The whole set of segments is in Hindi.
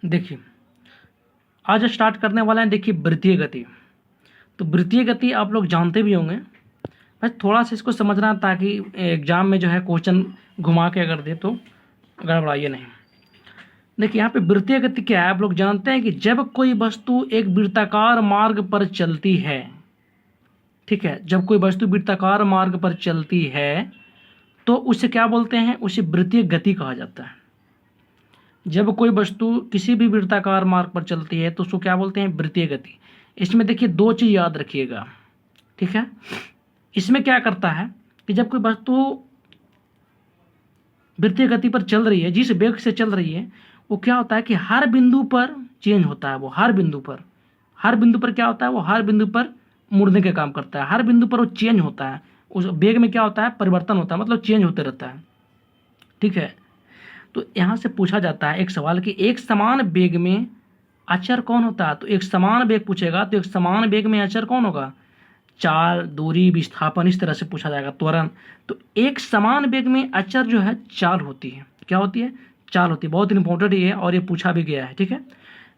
देखिए आज स्टार्ट करने वाला है। देखिए वृत्तीय गति, तो वृत्तीय गति आप लोग जानते भी होंगे, बस थोड़ा सा इसको समझना ताकि एग्जाम में जो है क्वेश्चन घुमा के अगर दे तो गड़बड़ाइए नहीं। देखिए यहाँ पे वृत्तीय गति क्या है, आप लोग जानते हैं कि जब कोई वस्तु एक वृत्ताकार मार्ग पर चलती है, ठीक है, जब कोई वस्तु वृत्ताकार मार्ग पर चलती है तो उसे क्या बोलते हैं, उसे वृत्तीय गति कहा जाता है। जब कोई वस्तु किसी भी वृत्ताकार मार्ग पर चलती है तो उसको क्या बोलते हैं, वृत्तीय गति। इसमें देखिए दो चीज़ याद रखिएगा, ठीक है। इसमें क्या करता है कि जब कोई वस्तु वृत्तीय गति पर चल रही है, जिस वेग से चल रही है, वो क्या होता है कि हर बिंदु पर चेंज होता है। वो हर बिंदु पर क्या होता है, वो हर बिंदु पर मुड़ने का काम करता है। हर बिंदु पर वो चेंज होता है, उस वेग में क्या होता है, परिवर्तन होता है, मतलब चेंज होते रहता है, ठीक है। तो यहाँ से पूछा जाता है एक सवाल कि एक समान वेग में अचर कौन होता है। तो एक समान वेग पूछेगा तो एक समान वेग में अचर कौन होगा, चाल, दूरी, विस्थापन, इस तरह से पूछा जाएगा, त्वरण। तो एक समान वेग में अचर जो है चाल होती है। क्या होती है, चाल होती है। बहुत इंपॉर्टेंट ये है और ये पूछा भी गया है, ठीक है।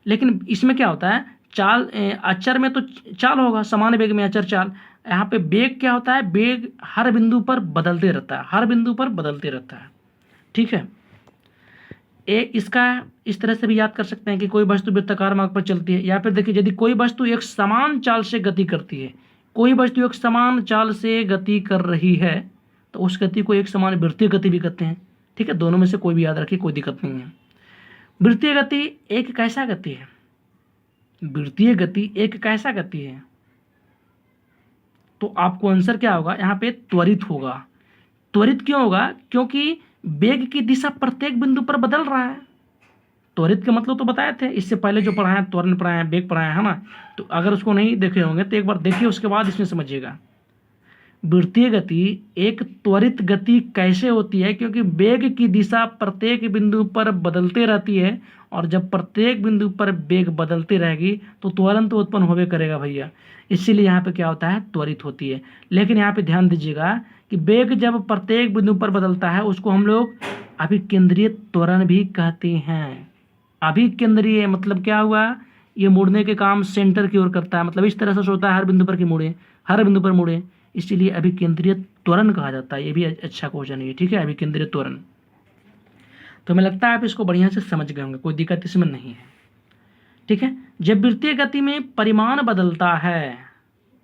लेकिन इसमें क्या होता है, चाल अचर में तो चाल होगा, समान वेग में अचर चाल। यहाँ पे वेग क्या होता है, वेग हर बिंदु पर बदलते रहता है, हर बिंदु पर बदलते रहता है, ठीक है। इसका इस तरह से भी याद कर सकते हैं कि कोई वस्तु वृत्ताकार मार्ग पर चलती है, या फिर देखिए यदि कोई वस्तु एक समान चाल से गति करती है, कोई वस्तु एक समान चाल से गति कर रही है तो उस गति को एक समान वृत्तीय गति भी कहते हैं, ठीक है। दोनों में से कोई भी याद रखिए, कोई दिक्कत नहीं है। वृत्तीय गति एक कैसा गति है, वृत्तीय गति एक कैसा गति है, तो आपको आंसर क्या होगा, यहाँ पे त्वरित होगा। त्वरित क्यों होगा, क्योंकि वेग की दिशा प्रत्येक बिंदु पर बदल रहा है। त्वरित का मतलब तो बताए थे इससे पहले जो पढ़ाए, त्वरण पढ़ाए, वेग पढ़ाए, है ना। तो अगर उसको नहीं देखे होंगे तो एक बार देखिए, उसके बाद इसमें समझिएगा। वृत्तीय गति एक त्वरित गति कैसे होती है, क्योंकि वेग की दिशा प्रत्येक बिंदु पर बदलते रहती है, और जब प्रत्येक बिंदु पर वेग बदलती रहेगी तो त्वरण तो उत्पन्न होवे करेगा भैया। इसीलिए यहाँ पे क्या होता है, त्वरित होती है। लेकिन यहाँ पे ध्यान दीजिएगा कि वेग जब प्रत्येक बिंदु पर बदलता है उसको हम लोग अभिकेंद्रीय त्वरण भी कहते हैं। अभिकेंद्रीय मतलब क्या हुआ, ये मुड़ने के काम सेंटर की ओर करता है, मतलब इस तरह से सोचता है हर बिंदु पर कि मुड़े, हर बिंदु पर मुड़े, इसीलिए अभिकेंद्रीय त्वरण कहा जाता है। ये भी अच्छा क्वेश्चन है, ठीक है, अभिकेंद्रीय त्वरण। तो हमें लगता है आप इसको बढ़िया से समझ गए होंगे, कोई दिक्कत इसमें नहीं है, ठीक है। जब वृत्तीय गति में परिमाण बदलता है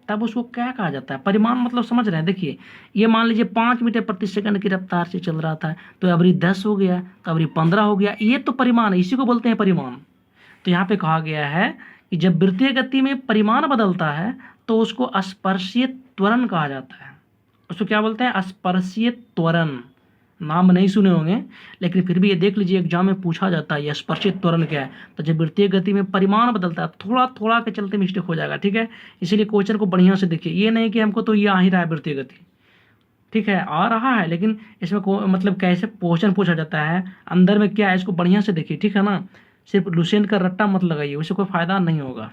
तब उसको क्या कहा जाता है, परिमाण मतलब समझ रहे हैं। देखिए ये मान लीजिए 5 मीटर प्रति सेकंड की रफ्तार से चल रहा था, तो अबरी 10 हो गया, तो अबरी 15 हो गया, ये तो परिमाण है, इसी को बोलते हैं परिमाण। तो यहाँ पे कहा गया है कि जब वृत्तीय गति में परिमाण बदलता है तो उसको स्पर्शीय त्वरण कहा जाता है। उसको क्या बोलते हैं, स्पर्शीय त्वरण। नाम नहीं सुने होंगे लेकिन फिर भी ये देख लीजिए, एग्जाम में पूछा जाता है ये स्पर्शित त्वरण क्या है। तो जब वृत्तीय गति में परिमाण बदलता है, थोड़ा थोड़ा के चलते मिस्टेक हो जाएगा, ठीक है। इसीलिए क्वेश्चन को बढ़िया से देखिए, ये नहीं कि हमको तो ये आ ही रहा है वृत्तीय गति, ठीक है, आ रहा है, लेकिन इसमें मतलब कैसे क्वेश्चन पूछा जाता है, अंदर में क्या है, इसको बढ़िया से देखिए, ठीक है ना। सिर्फ लुसेंट का रट्टा मत लगाइए, उससे कोई फायदा नहीं होगा।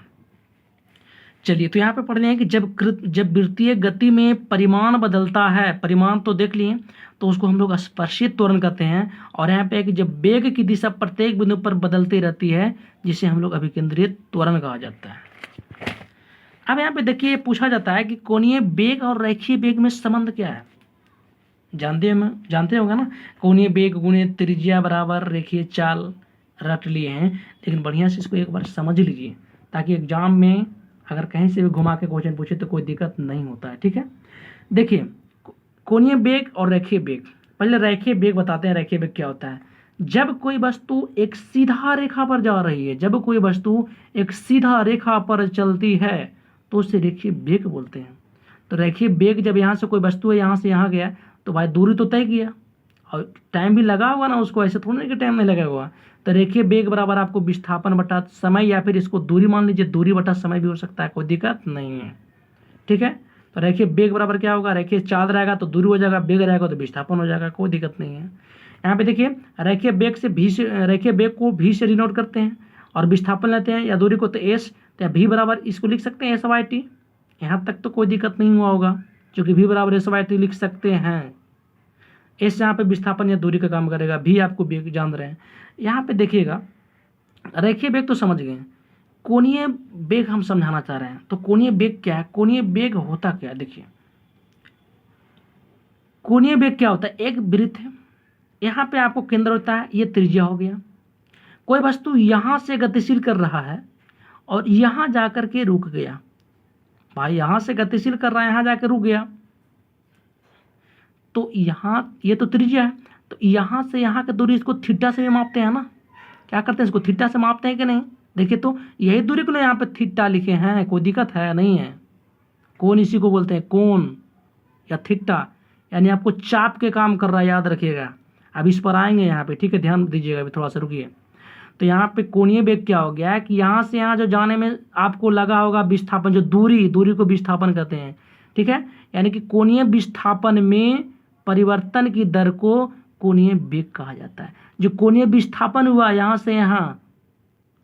चलिए तो यहाँ पे पढ़ लें कि जब वृत्तीय गति में परिमाण बदलता है, परिमाण तो देख लिए, तो उसको हम लोग स्पर्शीय त्वरण कहते हैं। और यहाँ पे कि जब वेग की दिशा प्रत्येक बिंदु पर बदलती रहती है, जिसे हम लोग अभिकेंद्रीय त्वरण कहा जाता है। अब यहाँ पे देखिए पूछा जाता है कि कोणीय वेग और रेखीय वेग में संबंध क्या है। जानते होंगे ना, कोणीय वेग गुणे त्रिज्या बराबर रेखीय चाल, रट लिए हैं, लेकिन बढ़िया से इसको एक बार समझ लीजिए ताकि एग्जाम में अगर कहीं से भी घुमा के क्वेश्चन पूछे तो कोई दिक्कत नहीं होता है, ठीक है। देखिए कोणीय वेग और रेखीय वेग, पहले रेखीय वेग बताते हैं। रेखीय वेग क्या होता है, जब कोई वस्तु एक सीधा रेखा पर जा रही है, जब कोई वस्तु एक सीधा रेखा पर चलती है तो उसे रेखीय वेग बोलते हैं। तो रेखीय वेग जब यहाँ से कोई वस्तु है यहाँ से यहाँ गया तो भाई दूरी तो तय किया और टाइम भी लगा होगा ना उसको, ऐसे थोड़ा नहीं कि टाइम नहीं लगा होगा। तो रेखीय वेग बराबर आपको विस्थापन बटा समय, या फिर इसको दूरी मान लीजिए, दूरी बटा समय भी हो सकता है, कोई दिक्कत नहीं है, ठीक है। तो रेखीय वेग बराबर क्या होगा, रेखीय चाल रहेगा तो दूरी हो जाएगा, वेग रहेगा तो विस्थापन हो जाएगा, कोई दिक्कत नहीं है। यहाँ पे देखिए रेखीय वेग से रेखीय वेग को भी से डिनोट करते हैं और विस्थापन लेते हैं या दूरी को तो एस, तो भी बराबर इसको लिख सकते हैं SYT। यहाँ तक तो कोई दिक्कत नहीं हुआ होगा, क्योंकि भी बराबर SYT लिख सकते हैं। एस यहाँ पे विस्थापन या दूरी का काम करेगा, भी आपको वेग जान रहे हैं। यहाँ पे देखिएगा रेखीय वेग तो समझ गए, कोणीय वेग हम समझाना चाह रहे हैं। तो कोणीय वेग क्या है, कोणीय वेग होता क्या है, देखिए कोणीय वेग क्या होता है, एक वृत्त है, यहाँ पे आपको केंद्र होता है, ये त्रिज्या हो गया, कोई वस्तु यहाँ से गतिशील कर रहा है और यहाँ जाकर के रुक गया, भाई यहाँ से गतिशील कर रहा है, यहाँ जाकर रुक गया, तो यहाँ ये तो त्रिज्या है, तो यहाँ से यहाँ की दूरी इसको थीटा से भी मापते हैं ना, क्या करते हैं इसको थीटा से मापते हैं कि नहीं। देखिए तो यही दूरी को ना यहाँ पे थीटा लिखे हैं, कोई दिक्कत है नहीं है। कोण इसी को बोलते हैं, कोण या थीटा, यानी आपको चाप के काम कर रहा है, याद रखिएगा। अब इस पर आएंगे यहाँ पे, ठीक है, ध्यान दीजिएगा, अभी थोड़ा सा रुकिए। तो यहाँ पे कोणीय वेग क्या हो गया कि यहाँ से यहाँ जो जाने में आपको लगा होगा विस्थापन, जो दूरी को विस्थापन कहते हैं, ठीक है, यानी कि कोणीय विस्थापन में परिवर्तन की दर को कोणीय वेग कहा जाता है। जो कोणीय विस्थापन हुआ यहाँ से यहाँ,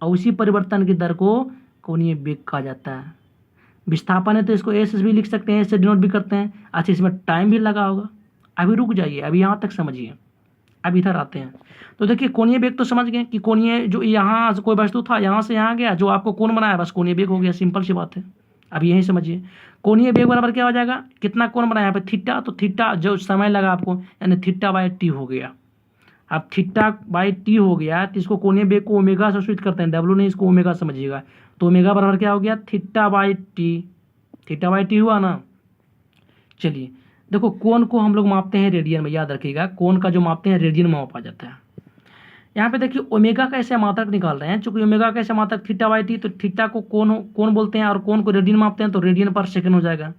और उसी परिवर्तन की दर को कोणीय वेग कहा जाता है। विस्थापन है तो इसको एस भी लिख सकते हैं, एस से डिनोट भी करते हैं। अच्छा, इसमें टाइम भी लगा होगा, अभी रुक जाइए, अभी यहाँ तक समझिए, अब इधर आते हैं। तो देखिए कोणीय वेग तो समझ गए कि कोणीय, जो यहाँ कोई वस्तु था यहाँ से यहाँ गया, जो आपको कोण बनाया, बस कोणीय वेग हो गया, सिंपल सी बात है। अब यही समझिए, कोणीय वेग बराबर क्या हो जाएगा, कितना कोण बनाया यहाँ पे थीटा, तो थीटा जो समय लगा आपको, यानी थीटा बाय टी हो गया। अब थीटा बाय टी हो गया तो इसको कोणीय वेग को ओमेगा से स्विच करते हैं, डब्ल्यू नहीं, इसको ओमेगा समझिएगा। तो ओमेगा बराबर क्या हो गया, theta by T, theta by T हुआ ना। चलिए देखो, कोण को हम लोग मापते हैं रेडियन में, याद रखिएगा, कोण का जो मापते हैं रेडियन में मापा जाता है। यहाँ पे देखिए ओमेगा का ऐसे मात्रक निकाल रहे हैं, चूंकि ओमेगा का ऐसे मात्रक थीटा बाई टी, तो थीटा को कोण बोलते हैं और कोण को रेडियन मापते हैं, तो रेडियन पर सेकंड हो जाएगा।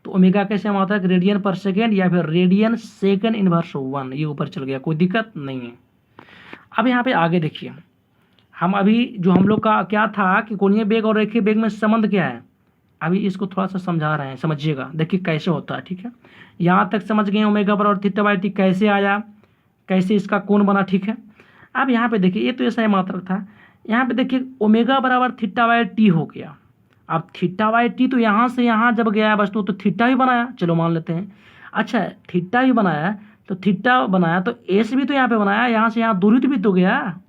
तो ओमेगा का ऐसे मात्रक रेडियन पर सेकंड या फिर रेडियन सेकंड इनवर्स 1, ये ऊपर चल गया, कोई दिक्कत नहीं है। अब यहाँ पे आगे देखिए, हम अभी जो हम लोग का क्या था कि कोणीय वेग और रेखीय वेग में संबंध क्या है, अभी इसको थोड़ा सा समझा रहे हैं, समझिएगा, देखिए कैसे होता है, ठीक है। यहाँ तक समझ गए ओमेगा बराबर थीटा बाई टी कैसे आया, कैसे इसका कोण बना, ठीक है। अब यहाँ पे देखिए, ये तो ऐसा ही मात्रक था, यहाँ पे देखिए ओमेगा बराबर थीटा बाई टी हो गया। अब थीटा बाई टी तो यहाँ से यहाँ जब गया वस्तु तो थीटा ही बनाया, चलो मान लेते हैं। अच्छा, थीटा ही बनाया तो थीटा बनाया तो एस भी तो यहाँ पे बनाया, यहाँ से यहाँ दूरी भी तो गया,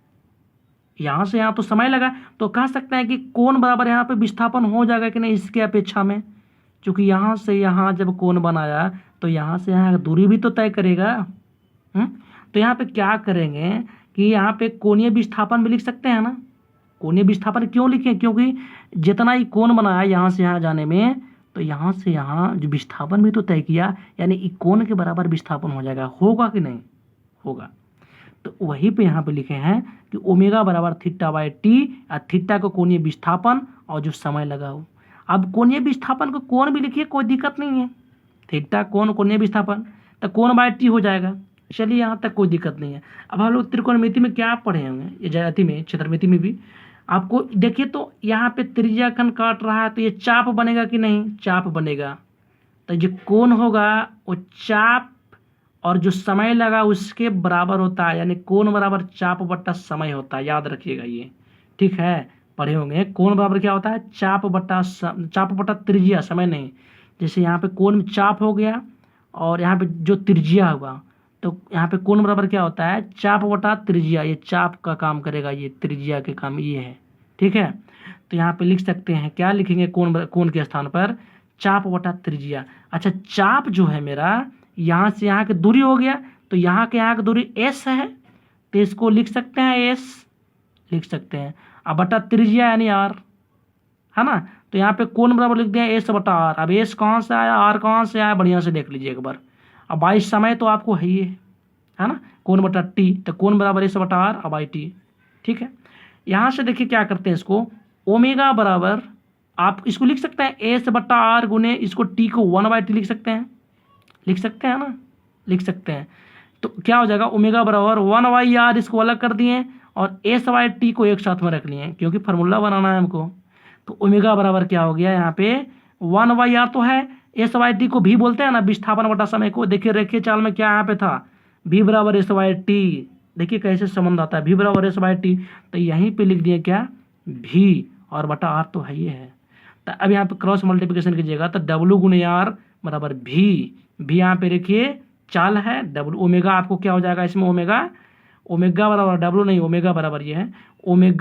यहाँ से यहाँ तो समय लगा, तो कह सकते हैं कि कोण बराबर यहाँ पे विस्थापन हो जाएगा कि नहीं इसके अपेक्षा में, क्योंकि यहाँ से यहाँ जब कोण बनाया तो यहाँ से यहाँ दूरी भी तो तय करेगा। तो यहाँ पे क्या करेंगे कि यहाँ पे कोणीय विस्थापन भी लिख सकते हैं ना। कोणीय विस्थापन क्यों लिखें, क्योंकि जितना ही कोण बनाया यहाँ से यहाँ जाने में, तो यहाँ से यहाँ जो विस्थापन भी तो तय किया, यानी कोण के बराबर विस्थापन हो जाएगा, होगा कि नहीं होगा। तो वहीं पे यहाँ पे लिखे हैं कि ओमेगा बराबर थीटा बाई टी, और थीटा को कोणीय विस्थापन और जो समय लगा हो। अब कोणीय विस्थापन को कोण भी लिखिए, कोई दिक्कत नहीं है, थीटा कोण कोणीय विस्थापन, तो कोण बाई टी हो जाएगा। चलिए यहाँ तक कोई दिक्कत नहीं है। अब हम लोग त्रिकोणमिति में क्या पढ़े होंगे, ये ज्यामिति में, क्षेत्रमिति में भी आपको देखिए, तो यहाँ पे त्रिज्या खंड काट रहा है, तो ये चाप बनेगा कि नहीं, चाप बनेगा। तो जो कोण होगा वो चाप और जो समय लगा उसके बराबर होता है, यानी कोण बराबर चाप बट्टा समय होता है, याद रखिएगा ये, ठीक है, पढ़े होंगे। कोण बराबर क्या होता है, चाप बट्टा त्रिज्या, समय नहीं। जैसे यहाँ पे कोण में चाप हो गया और यहाँ पे जो त्रिज्या हुआ, तो यहाँ पे कोण बराबर क्या होता है, चाप बटा त्रिज्या, ये चाप का काम करेगा, ये त्रिज्या के काम ये है, ठीक है। तो यहाँ पे लिख सकते हैं, क्या लिखेंगे, कोण के स्थान पर चाप बटा त्रिज्या। अच्छा, चाप जो है मेरा यहाँ से यहाँ की दूरी हो गया, तो यहाँ के यहाँ की दूरी एस है, तो इसको लिख सकते हैं एस, लिख सकते हैं। अब बटा त्रिज्या यानी आर, है ना। तो यहाँ पे कोण बराबर लिख दिया एस बटा आर। अब एस कहाँ से आया, आर कहाँ से आया, बढ़िया से देख लीजिए एक बार। अब 22 समय तो आपको है ही है ना, कोण बटा टी, तो कोण बराबर एस बटा आर और बाई टी, ठीक है। यहाँ से देखिए क्या करते हैं, इसको ओमेगा बराबर, आप इसको लिख सकते हैं एस बटा आर गुने, इसको टी को 1/t लिख सकते हैं, लिख सकते हैं ना, लिख सकते हैं। तो क्या हो जाएगा, ओमेगा बराबर 1/r, इसको अलग कर दिए और s/t को एक साथ में रख लिए, क्योंकि फार्मूला बनाना है हमको। तो ओमेगा बराबर क्या हो गया, यहाँ पे 1/r तो है, s/t को भी बोलते हैं ना, विस्थापन बटा समय को। देखिए रेखीय चाल में क्या यहाँ पे था, v बराबर s/t, देखिए कैसे संबंध आता है, v बराबर s/t, तो यहीं पे लिख दिए क्या, v और बटा r तो है ही है। तो अब यहाँ पे क्रॉस मल्टीप्लिकेशन कीजिएगा, तो w गुणे r बराबर v यहाँ पे देखिए चाल है, डब्ल्यू ओमेगा आपको क्या हो जाएगा इसमें, ओमेगा बराबर डब्ल्यू नहीं, ओमेगा बराबर ये है, ओमेगा